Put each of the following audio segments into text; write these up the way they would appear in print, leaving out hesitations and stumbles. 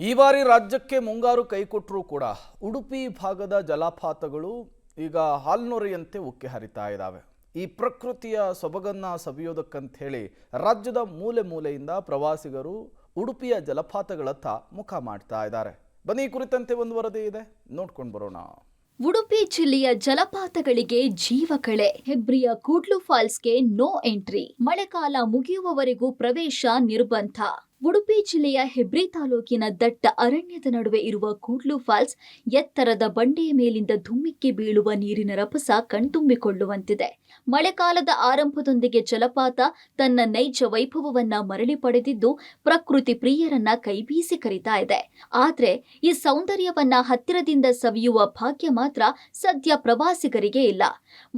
ಈ ಬಾರಿ ರಾಜ್ಯಕ್ಕೆ ಮುಂಗಾರು ಕೈಕೊಟ್ಟರೂ ಕೂಡ ಉಡುಪಿ ಭಾಗದ ಜಲಪಾತಗಳು ಈಗ ಹಾಲ್ನೊರೆಯಂತೆ ಉಕ್ಕಿ ಹರಿತಾ ಇದ್ದಾವೆ. ಈ ಪ್ರಕೃತಿಯ ಸೊಬಗನ್ನ ಸವಿಯೋದಕ್ಕಂತ ಹೇಳಿ ರಾಜ್ಯದ ಮೂಲೆ ಮೂಲೆಯಿಂದ ಪ್ರವಾಸಿಗರು ಉಡುಪಿಯ ಜಲಪಾತಗಳತ್ತ ಮುಖ ಮಾಡ್ತಾ ಇದ್ದಾರೆ. ಬನ್ನಿ, ಈ ಕುರಿತಂತೆ ಒಂದು ವರದಿ ಇದೆ, ನೋಡ್ಕೊಂಡು ಬರೋಣ. ಉಡುಪಿ ಜಿಲ್ಲೆಯ ಜಲಪಾತಗಳಿಗೆ ಜೀವಕಳೆ. ಹೆಬ್ರಿಯ ಕೂಡ್ಲು ಫಾಲ್ಸ್ಗೆ ನೋ ಎಂಟ್ರಿ. ಮಳೆಗಾಲ ಮುಗಿಯುವವರೆಗೂ ಪ್ರವೇಶ ನಿರ್ಬಂಧ. ಉಡುಪಿ ಜಿಲ್ಲೆಯ ಹೆಬ್ರಿ ತಾಲೂಕಿನ ದಟ್ಟ ಅರಣ್ಯದ ನಡುವೆ ಇರುವ ಕೂಡ್ಲು ಫಾಲ್ಸ್ ಎತ್ತರದ ಬಂಡೆಯ ಮೇಲಿಂದ ಧುಮ್ಮಿಕ್ಕಿ ಬೀಳುವ ನೀರಿನ ರಭಸ ಕಣ್ತುಂಬಿಕೊಳ್ಳುವಂತಿದೆ. ಮಳೆಗಾಲದ ಆರಂಭದೊಂದಿಗೆ ಜಲಪಾತ ತನ್ನ ನೈಜ ವೈಭವವನ್ನ ಮರಳಿ ಪಡೆದಿದ್ದು ಪ್ರಕೃತಿ ಪ್ರಿಯರನ್ನ ಕೈಬೀಸಿ ಕರೀತಾ ಇದೆ. ಆದ್ರೆ ಈ ಸೌಂದರ್ಯವನ್ನ ಹತ್ತಿರದಿಂದ ಸವಿಯುವ ಭಾಗ್ಯ ಮಾತ್ರ ಸದ್ಯ ಪ್ರವಾಸಿಗರಿಗೆ ಇಲ್ಲ.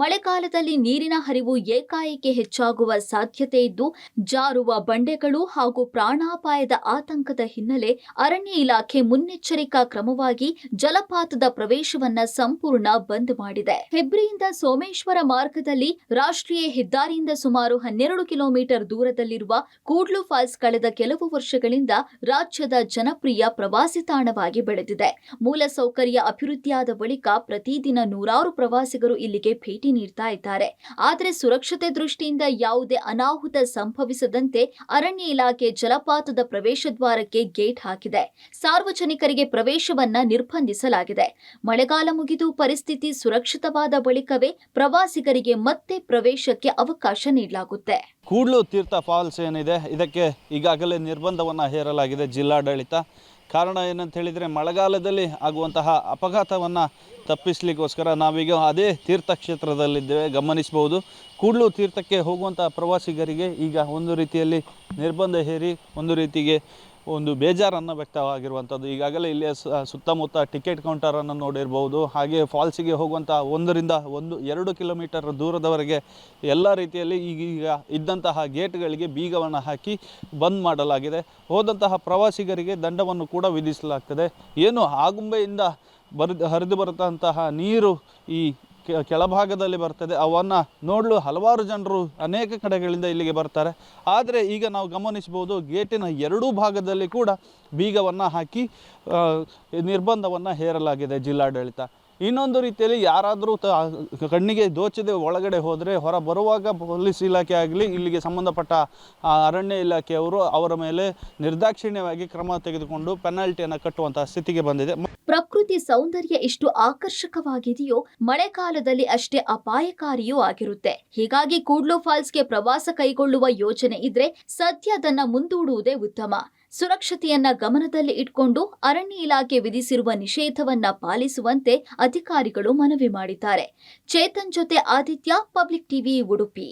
ಮಳೆಗಾಲದಲ್ಲಿ ನೀರಿನ ಹರಿವು ಏಕಾಏಕಿ ಹೆಚ್ಚಾಗುವ ಸಾಧ್ಯತೆ ಇದ್ದು ಜಾರುವ ಬಂಡೆಗಳು ಹಾಗೂ ಪ್ರಾಣಾಪಾಯದ ಆತಂಕದ ಹಿನ್ನೆಲೆ ಅರಣ್ಯ ಇಲಾಖೆ ಮುನ್ನೆಚ್ಚರಿಕಾ ಕ್ರಮವಾಗಿ ಜಲಪಾತದ ಪ್ರವೇಶವನ್ನ ಸಂಪೂರ್ಣ ಬಂದ್ ಮಾಡಿದೆ. ಹೆಬ್ರಿಯಿಂದ ಸೋಮೇಶ್ವರ ಮಾರ್ಗದಲ್ಲಿ ರಾಷ್ಟ್ರೀಯ ಹೆದ್ದಾರಿಯಿಂದ ಸುಮಾರು 12 ಕಿಲೋಮೀಟರ್ ದೂರದಲ್ಲಿರುವ ಕೂಡ್ಲು ಫಾಲ್ಸ್ ಕಳೆದ ಕೆಲವು ವರ್ಷಗಳಿಂದ ರಾಜ್ಯದ ಜನಪ್ರಿಯ ಪ್ರವಾಸಿ ತಾಣವಾಗಿ ಬೆಳೆದಿದೆ. ಮೂಲಸೌಕರ್ಯ ಅಭಿವೃದ್ಧಿಯಾದ ಬಳಿಕ ಪ್ರತಿದಿನ ನೂರಾರು ಪ್ರವಾಸಿಗರು ಇಲ್ಲಿಗೆ ಭೇಟಿ ನೀಡ್ತಾ ಇದ್ದಾರೆ. ಆದರೆ ಸುರಕ್ಷತೆ ದೃಷ್ಟಿಯಿಂದ ಯಾವುದೇ ಅನಾಹುತ ಸಂಭವಿಸದಂತೆ ಅರಣ್ಯ ಇಲಾಖೆ ಜಲಪಾತದ ಪ್ರವೇಶ ದ್ವಾರಕ್ಕೆ ಗೇಟ್ ಹಾಕಿದೆ. ಸಾರ್ವಜನಿಕರಿಗೆ ಪ್ರವೇಶವನ್ನ ನಿರ್ಬಂಧಿಸಲಾಗಿದೆ. ಮಳೆಗಾಲ ಮುಗಿದು ಪರಿಸ್ಥಿತಿ ಸುರಕ್ಷಿತವಾದ ಬಳಿಕವೇ ಪ್ರವಾಸಿಗರಿಗೆ ಮತ್ತೆ ಪ್ರವೇಶಕ್ಕೆ ಅವಕಾಶ ನೀಡಲಾಗುತ್ತೆ. ಕೂಡ್ಲು ತೀರ್ಥ ಫಾಲ್ಸ್ ಏನಿದೆ, ಇದಕ್ಕೆ ಈಗಾಗಲೇ ನಿರ್ಬಂಧವನ್ನು ಹೇರಲಾಗಿದೆ ಜಿಲ್ಲಾಡಳಿತ. ಕಾರಣ ಏನಂತ ಹೇಳಿದರೆ, ಮಳೆಗಾಲದಲ್ಲಿ ಆಗುವಂತಹ ಅಪಘಾತವನ್ನು ತಪ್ಪಿಸಲಿಕ್ಕೋಸ್ಕರ ನಾವೀಗ ಅದೇ ತೀರ್ಥಕ್ಷೇತ್ರದಲ್ಲಿದ್ದೇವೆ. ಗಮನಿಸಬಹುದು, ಕೂಡ್ಲು ತೀರ್ಥಕ್ಕೆ ಹೋಗುವಂಥ ಪ್ರವಾಸಿಗರಿಗೆ ಈಗ ಒಂದು ರೀತಿಯಲ್ಲಿ ನಿರ್ಬಂಧ ಹೇರಿ ಒಂದು ರೀತಿಗೆ ಒಂದು ಬೇಜಾರನ್ನು ವ್ಯಕ್ತವಾಗಿರುವಂಥದ್ದು. ಈಗಾಗಲೇ ಇಲ್ಲಿಯ ಸುತ್ತಮುತ್ತ ಟಿಕೆಟ್ ಕೌಂಟರನ್ನು ನೋಡಿರ್ಬೋದು. ಹಾಗೆ ಫಾಲ್ಸಿಗೆ ಹೋಗುವಂಥ 1-2 ಕಿಲೋಮೀಟರ್ ದೂರದವರೆಗೆ ಎಲ್ಲ ರೀತಿಯಲ್ಲಿ ಈಗ ಇದ್ದಂತಹ ಗೇಟ್ಗಳಿಗೆ ಬೀಗವನ್ನು ಹಾಕಿ ಬಂದ್ ಮಾಡಲಾಗಿದೆ. ಹೋದಂತಹ ಪ್ರವಾಸಿಗರಿಗೆ ದಂಡವನ್ನು ಕೂಡ ವಿಧಿಸಲಾಗ್ತದೆ. ಏನು ಆಗುಂಬೆಯಿಂದ ಹರಿದು ಬರುತ್ತಂತಹ ನೀರು ಈ ಕೆಳಭಾಗದಲ್ಲಿ ಬರ್ತದೆ, ಅವನ್ನು ನೋಡಲು ಹಲವಾರು ಜನರು ಅನೇಕ ಕಡೆಗಳಿಂದ ಇಲ್ಲಿಗೆ ಬರ್ತಾರೆ. ಆದರೆ ಈಗ ನಾವು ಗಮನಿಸಬಹುದು, ಗೇಟಿನ ಎರಡೂ ಭಾಗದಲ್ಲಿ ಕೂಡ ಬೀಗವನ್ನು ಹಾಕಿ ನಿರ್ಬಂಧವನ್ನು ಹೇರಲಾಗಿದೆ ಜಿಲ್ಲಾಡಳಿತ. ಇನ್ನೊಂದು ರೀತಿಯಲ್ಲಿ ಯಾರಾದರೂ ಕಣ್ಣಿಗೆ ದೋಚದೆ ಒಳಗಡೆ ಹೋದರೆ ಹೊರ ಬರುವಾಗ ಪೊಲೀಸ್ ಇಲಾಖೆ ಆಗಲಿ ಇಲ್ಲಿಗೆ ಸಂಬಂಧಪಟ್ಟ ಅರಣ್ಯ ಇಲಾಖೆಯವರು ಅವರ ಮೇಲೆ ನಿರ್ದಾಕ್ಷಿಣ್ಯವಾಗಿ ಕ್ರಮ ತೆಗೆದುಕೊಂಡು ಪೆನಾಲ್ಟಿಯನ್ನು ಕಟ್ಟುವಂತಹ ಸ್ಥಿತಿಗೆ ಬಂದಿದೆ. ಪ್ರಕೃತಿ ಸೌಂದರ್ಯ ಎಷ್ಟು ಆಕರ್ಷಕವಾಗಿದೆಯೋ ಮಳೆಗಾಲದಲ್ಲಿ ಅಷ್ಟೇ ಅಪಾಯಕಾರಿಯೂ ಆಗಿರುತ್ತೆ. ಹೀಗಾಗಿ ಕೂಡ್ಲು ಫಾಲ್ಸ್ಗೆ ಪ್ರವಾಸ ಕೈಗೊಳ್ಳುವ ಯೋಜನೆ ಇದ್ರೆ ಸದ್ಯ ಅದನ್ನ ಮುಂದೂಡುವುದೇ ಉತ್ತಮ. ಸುರಕ್ಷತೆಯನ್ನ ಗಮನದಲ್ಲಿ ಇಟ್ಕೊಂಡು ಅರಣ್ಯ ಇಲಾಖೆ ವಿಧಿಸಿರುವ ನಿಷೇಧವನ್ನ ಪಾಲಿಸುವಂತೆ ಅಧಿಕಾರಿಗಳು ಮನವಿ ಮಾಡಿದ್ದಾರೆ. ಚೇತನ್ ಜೊತೆ ಆದಿತ್ಯ, ಪಬ್ಲಿಕ್ ಟಿವಿ, ಉಡುಪಿ.